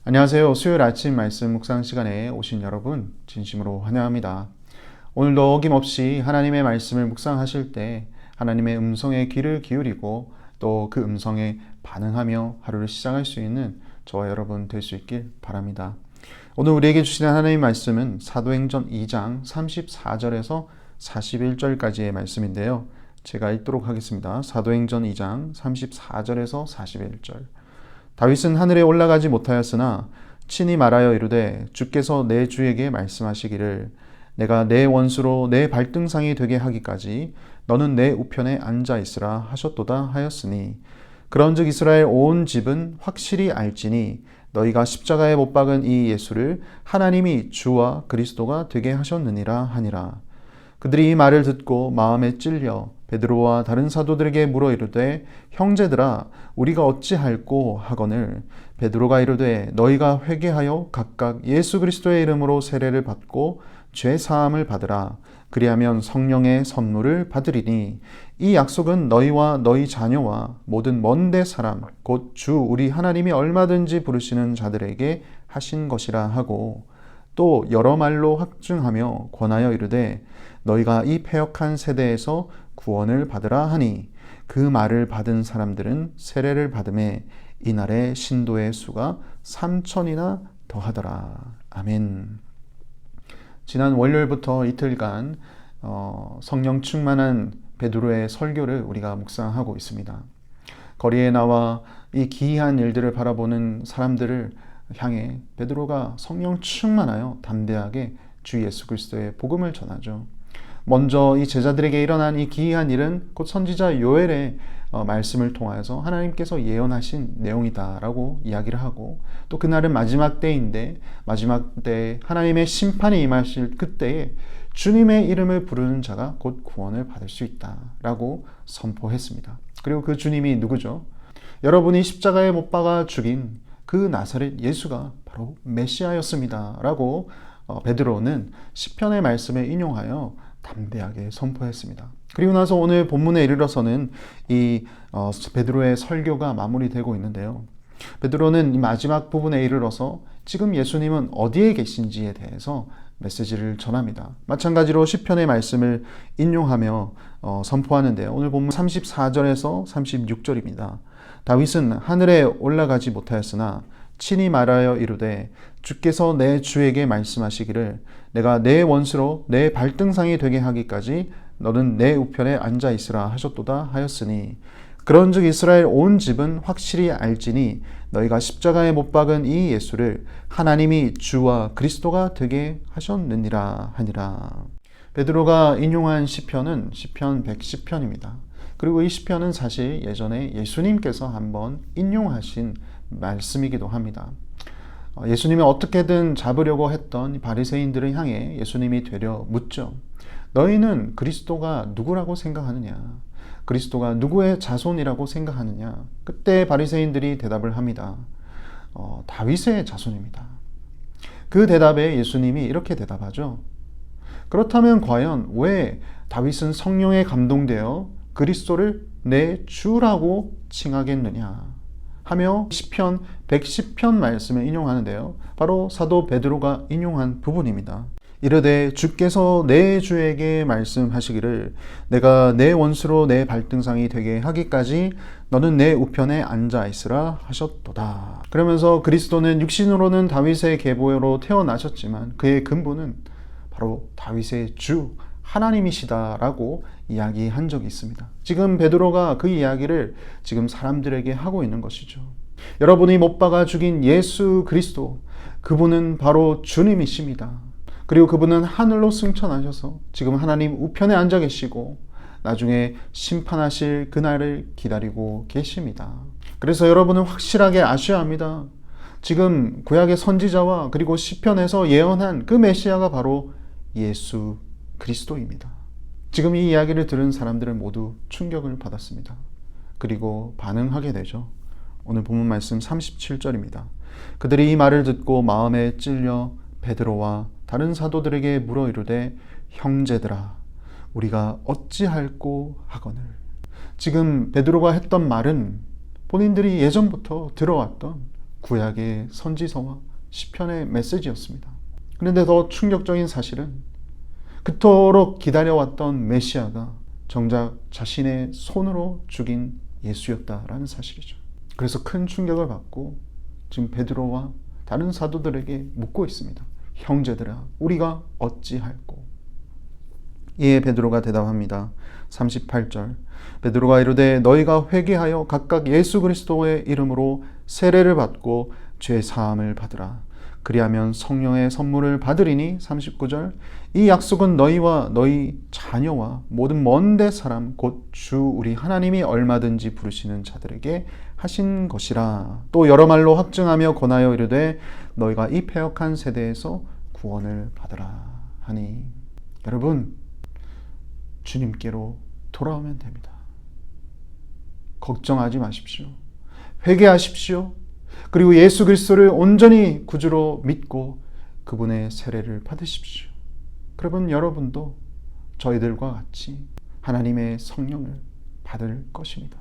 안녕하세요. 수요일 아침 말씀 묵상 시간에 오신 여러분 진심으로 환영합니다. 오늘도 어김없이 하나님의 말씀을 묵상하실 때 하나님의 음성에 귀를 기울이고 또 그 음성에 반응하며 하루를 시작할 수 있는 저와 여러분 될 수 있길 바랍니다. 오늘 우리에게 주시는 하나님의 말씀은 사도행전 2장 34절에서 41절까지의 말씀인데요. 제가 읽도록 하겠습니다. 사도행전 2장 34절에서 41절. 다윗은 하늘에 올라가지 못하였으나 친히 말하여 이르되 주께서 내 주에게 말씀하시기를 내가 내 원수로 내 발등상이 되게 하기까지 너는 내 우편에 앉아 있으라 하셨도다 하였으니 그런즉 이스라엘 온 집은 확실히 알지니 너희가 십자가에 못 박은 이 예수를 하나님이 주와 그리스도가 되게 하셨느니라 하니라. 그들이 이 말을 듣고 마음에 찔려 베드로와 다른 사도들에게 물어 이르되 형제들아 우리가 어찌할꼬 하거늘 베드로가 이르되 너희가 회개하여 각각 예수 그리스도의 이름으로 세례를 받고 죄 사함을 받으라. 그리하면 성령의 선물을 받으리니 이 약속은 너희와 너희 자녀와 모든 먼데 사람 곧 주 우리 하나님이 얼마든지 부르시는 자들에게 하신 것이라 하고 또 여러 말로 확증하며 권하여 이르되 너희가 이 패역한 세대에서 구원을 받으라 하니 그 말을 받은 사람들은 세례를 받음에 이날의 신도의 수가 3,000이나 더하더라. 아멘. 지난 월요일부터 이틀간 성령 충만한 베드로의 설교를 우리가 묵상하고 있습니다. 거리에 나와 이 기이한 일들을 바라보는 사람들을 향해 베드로가 성령 충만하여 담대하게 주 예수 그리스도의 복음을 전하죠. 먼저 이 제자들에게 일어난 이 기이한 일은 곧 선지자 요엘의 말씀을 통하여서 하나님께서 예언하신 내용이다라고 이야기를 하고 또 그날은 마지막 때인데 마지막 때 하나님의 심판이 임하실 그때에 주님의 이름을 부르는 자가 곧 구원을 받을 수 있다라고 선포했습니다. 그리고 그 주님이 누구죠? 여러분이 십자가에 못 박아 죽인 그 나사렛 예수가 바로 메시아였습니다 라고 베드로는 시편의 말씀을 인용하여 담대하게 선포했습니다. 그리고 나서 오늘 본문에 이르러서는 이 베드로의 설교가 마무리되고 있는데요. 베드로는 이 마지막 부분에 이르러서 지금 예수님은 어디에 계신지에 대해서 메시지를 전합니다. 마찬가지로 시편의 말씀을 인용하며 선포하는데요. 오늘 본문 34절에서 36절입니다. 다윗은 하늘에 올라가지 못하였으나 친히 말하여 이르되 주께서 내 주에게 말씀하시기를 내가 내 원수로 내 발등상이 되게 하기까지 너는 내 우편에 앉아 있으라 하셨도다 하였으니 그런즉 이스라엘 온 집은 확실히 알지니 너희가 십자가에 못 박은 이 예수를 하나님이 주와 그리스도가 되게 하셨느니라 하니라. 베드로가 인용한 시편은 시편 110편입니다. 그리고 이 시편은 사실 예전에 예수님께서 한번 인용하신 말씀이기도 합니다. 예수님이 어떻게든 잡으려고 했던 바리새인들을 향해 예수님이 되려 묻죠. 너희는 그리스도가 누구라고 생각하느냐? 그리스도가 누구의 자손이라고 생각하느냐? 그때 바리새인들이 대답을 합니다. 다윗의 자손입니다. 그 대답에 예수님이 이렇게 대답하죠. 그렇다면 과연 왜 다윗은 성령에 감동되어 그리스도를 내 주라고 칭하겠느냐? 하며 시편 110편 말씀을 인용하는데요. 바로 사도 베드로가 인용한 부분입니다. 이르되 주께서 내 주에게 말씀하시기를 내가 내 원수로 내 발등상이 되게 하기까지 너는 내 우편에 앉아 있으라 하셨도다. 그러면서 그리스도는 육신으로는 다윗의 계보로 태어나셨지만 그의 근본은 바로 다윗의 주 하나님이시다라고 이야기한 적이 있습니다. 지금 베드로가 그 이야기를 지금 사람들에게 하고 있는 것이죠. 여러분이 못 박아 죽인 예수 그리스도, 그분은 바로 주님이십니다. 그리고 그분은 하늘로 승천하셔서 지금 하나님 우편에 앉아 계시고 나중에 심판하실 그날을 기다리고 계십니다. 그래서 여러분은 확실하게 아셔야 합니다. 지금 구약의 선지자와 그리고 시편에서 예언한 그 메시아가 바로 예수 그리스도입니다. 지금 이 이야기를 들은 사람들은 모두 충격을 받았습니다. 그리고 반응하게 되죠. 오늘 본문 말씀 37절입니다. 그들이 이 말을 듣고 마음에 찔려 베드로와 다른 사도들에게 물어 이르되 형제들아 우리가 어찌할꼬 하거늘. 지금 베드로가 했던 말은 본인들이 예전부터 들어왔던 구약의 선지서와 시편의 메시지였습니다. 그런데 더 충격적인 사실은 그토록 기다려왔던 메시아가 정작 자신의 손으로 죽인 예수였다라는 사실이죠. 그래서 큰 충격을 받고 지금 베드로와 다른 사도들에게 묻고 있습니다. 형제들아, 우리가 어찌할꼬? 이에 베드로가 대답합니다. 38절 베드로가 이르되 너희가 회개하여 각각 예수 그리스도의 이름으로 세례를 받고 죄 사함을 받으라. 그리하면 성령의 선물을 받으리니 39절 이 약속은 너희와 너희 자녀와 모든 먼데 사람 곧 주 우리 하나님이 얼마든지 부르시는 자들에게 하신 것이라. 또 여러 말로 확증하며 권하여 이르되 너희가 이 패역한 세대에서 구원을 받으라 하니. 여러분, 주님께로 돌아오면 됩니다. 걱정하지 마십시오. 회개하십시오. 그리고 예수 그리스도를 온전히 구주로 믿고 그분의 세례를 받으십시오. 그러면 여러분도 저희들과 같이 하나님의 성령을 받을 것입니다.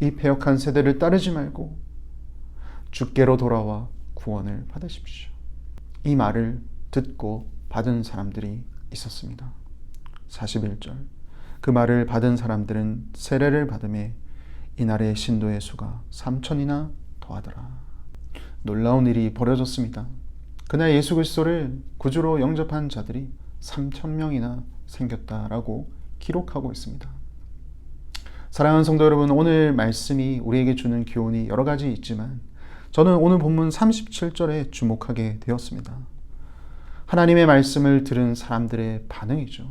이 패역한 세대를 따르지 말고 주께로 돌아와 구원을 받으십시오. 이 말을 듣고 받은 사람들이 있었습니다. 41절 그 말을 받은 사람들은 세례를 받음에 이날의 신도의 수가 3,000이나 더하더라. 놀라운 일이 벌어졌습니다. 그날 예수 그리스도를 구주로 영접한 자들이 3,000명이나 생겼다라고 기록하고 있습니다. 사랑하는 성도 여러분, 오늘 말씀이 우리에게 주는 교훈이 여러 가지 있지만 저는 오늘 본문 37절에 주목하게 되었습니다. 하나님의 말씀을 들은 사람들의 반응이죠.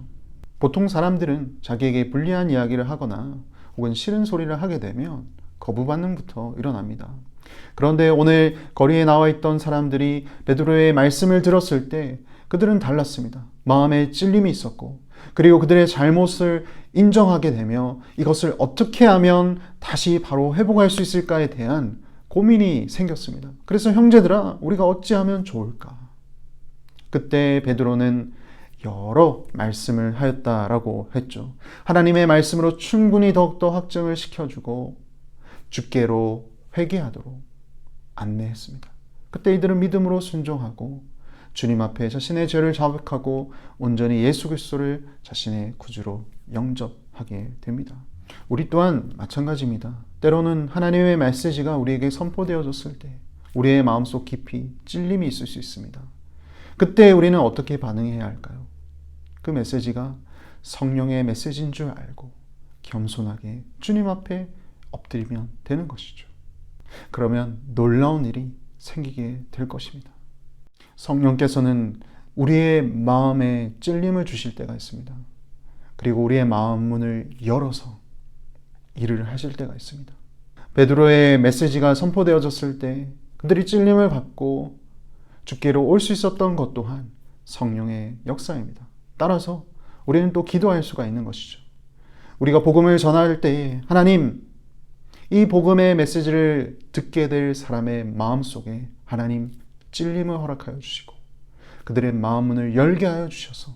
보통 사람들은 자기에게 불리한 이야기를 하거나 혹은 싫은 소리를 하게 되면 거부 반응부터 일어납니다. 그런데 오늘 거리에 나와 있던 사람들이 베드로의 말씀을 들었을 때 그들은 달랐습니다. 마음에 찔림이 있었고, 그리고 그들의 잘못을 인정하게 되며 이것을 어떻게 하면 다시 바로 회복할 수 있을까에 대한 고민이 생겼습니다. 그래서 형제들아, 우리가 어찌하면 좋을까? 그때 베드로는 여러 말씀을 하였다라고 했죠. 하나님의 말씀으로 충분히 더욱더 확증을 시켜주고 주께로 회개하도록 안내했습니다. 그때 이들은 믿음으로 순종하고 주님 앞에 자신의 죄를 자백하고 온전히 예수 그리스도를 자신의 구주로 영접하게 됩니다. 우리 또한 마찬가지입니다. 때로는 하나님의 메시지가 우리에게 선포되어졌을 때 우리의 마음속 깊이 찔림이 있을 수 있습니다. 그때 우리는 어떻게 반응해야 할까요? 그 메시지가 성령의 메시지인 줄 알고 겸손하게 주님 앞에 엎드리면 되는 것이죠. 그러면 놀라운 일이 생기게 될 것입니다. 성령께서는 우리의 마음에 찔림을 주실 때가 있습니다. 그리고 우리의 마음 문을 열어서 일을 하실 때가 있습니다. 베드로의 메시지가 선포되어졌을 때 그들이 찔림을 받고 주께로 올 수 있었던 것 또한 성령의 역사입니다. 따라서 우리는 또 기도할 수가 있는 것이죠. 우리가 복음을 전할 때에 하나님, 이 복음의 메시지를 듣게 될 사람의 마음속에 하나님 찔림을 허락하여 주시고 그들의 마음문을 열게 하여 주셔서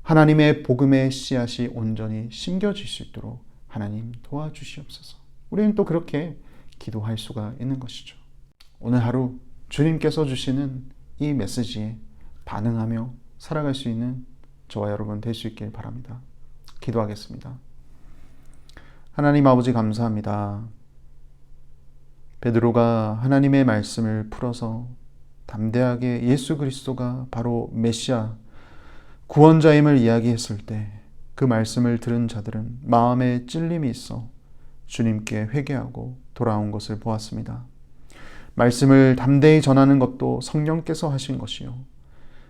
하나님의 복음의 씨앗이 온전히 심겨질 수 있도록 하나님 도와주시옵소서. 우리는 또 그렇게 기도할 수가 있는 것이죠. 오늘 하루 주님께서 주시는 이 메시지에 반응하며 살아갈 수 있는 저와 여러분 될 수 있길 바랍니다. 기도하겠습니다. 하나님 아버지 감사합니다. 베드로가 하나님의 말씀을 풀어서 담대하게 예수 그리스도가 바로 메시아, 구원자임을 이야기했을 때 그 말씀을 들은 자들은 마음에 찔림이 있어 주님께 회개하고 돌아온 것을 보았습니다. 말씀을 담대히 전하는 것도 성령께서 하신 것이요,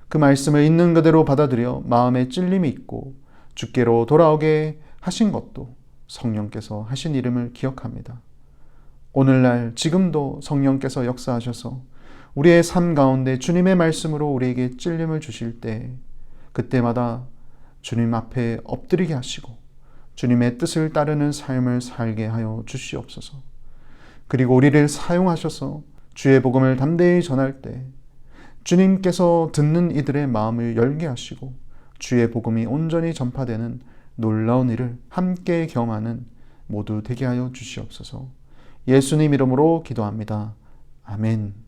그 말씀을 있는 그대로 받아들여 마음에 찔림이 있고 주께로 돌아오게 하신 것도 성령께서 하신 이름을 기억합니다. 오늘날 지금도 성령께서 역사하셔서 우리의 삶 가운데 주님의 말씀으로 우리에게 찔림을 주실 때 그때마다 주님 앞에 엎드리게 하시고 주님의 뜻을 따르는 삶을 살게 하여 주시옵소서. 그리고 우리를 사용하셔서 주의 복음을 담대히 전할 때 주님께서 듣는 이들의 마음을 열게 하시고 주의 복음이 온전히 전파되는 놀라운 일을 함께 경험하는 모두 되게 하여 주시옵소서. 예수님 이름으로 기도합니다. 아멘.